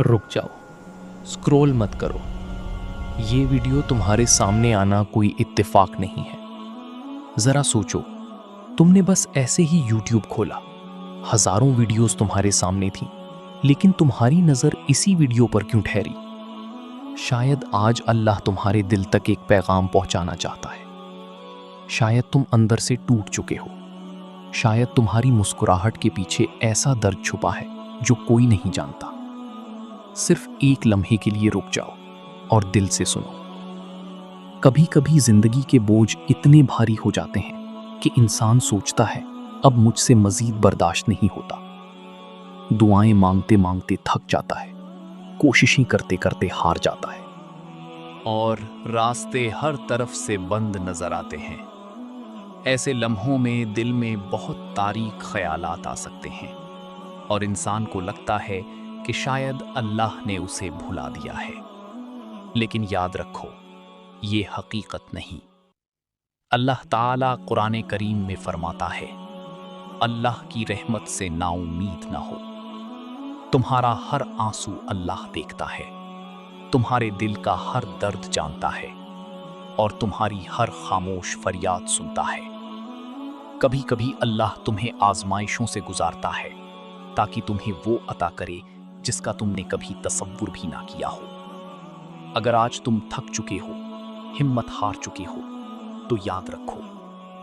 रुक जाओ, स्क्रॉल मत करो। ये वीडियो तुम्हारे सामने आना कोई इत्तेफाक नहीं है। ज़रा सोचो, तुमने बस ऐसे ही यूट्यूब खोला, हज़ारों वीडियोस तुम्हारे सामने थीं, लेकिन तुम्हारी नज़र इसी वीडियो पर क्यों ठहरी? शायद आज अल्लाह तुम्हारे दिल तक एक पैगाम पहुंचाना चाहता है। शायद तुम अंदर से टूट चुके हो। शायद तुम्हारी मुस्कुराहट के पीछे ऐसा दर्द छुपा है जो कोई नहीं जानता। सिर्फ एक लम्हे के लिए रुक जाओ और दिल से सुनो। कभी कभी जिंदगी के बोझ इतने भारी हो जाते हैं कि इंसान सोचता है अब मुझसे मजीद बर्दाश्त नहीं होता। दुआएं मांगते मांगते थक जाता है, कोशिशें करते करते हार जाता है, और रास्ते हर तरफ से बंद नजर आते हैं। ऐसे लम्हों में दिल में बहुत तारीक ख्यालात आ सकते हैं और इंसान को लगता है कि शायद अल्लाह ने उसे भुला दिया है। लेकिन याद रखो, ये हकीकत नहीं। अल्लाह ताला कुरान करीम में फरमाता है, अल्लाह की रहमत से नाउम्मीद न हो। तुम्हारा हर आंसू अल्लाह देखता है, तुम्हारे दिल का हर दर्द जानता है और तुम्हारी हर खामोश फरियाद सुनता है। कभी कभी अल्लाह तुम्हें आजमाइशों से गुजारता है ताकि तुम्हें वो अता करे जिसका तुमने कभी तसव्वुर भी ना किया हो। अगर आज तुम थक चुके हो, हिम्मत हार चुके हो, तो याद रखो,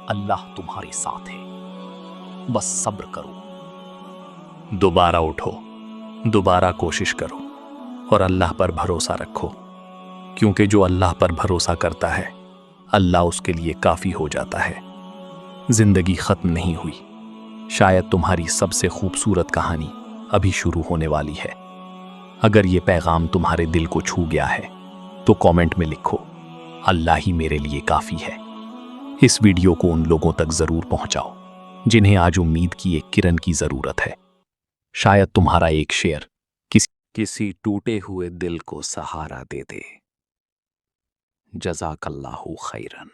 अल्लाह तुम्हारे साथ है। बस सब्र करो, दोबारा उठो, दोबारा कोशिश करो और अल्लाह पर भरोसा रखो, क्योंकि जो अल्लाह पर भरोसा करता है, अल्लाह उसके लिए काफी हो जाता है। जिंदगी खत्म नहीं हुई, शायद तुम्हारी सबसे खूबसूरत कहानी अभी शुरू होने वाली है। अगर ये पैगाम तुम्हारे दिल को छू गया है तो कमेंट में लिखो, अल्लाह ही मेरे लिए काफी है। इस वीडियो को उन लोगों तक जरूर पहुंचाओ जिन्हें आज उम्मीद की एक किरण की जरूरत है। शायद तुम्हारा एक शेयर किसी टूटे हुए दिल को सहारा दे दे। जज़ाकल्लाहु खैरन।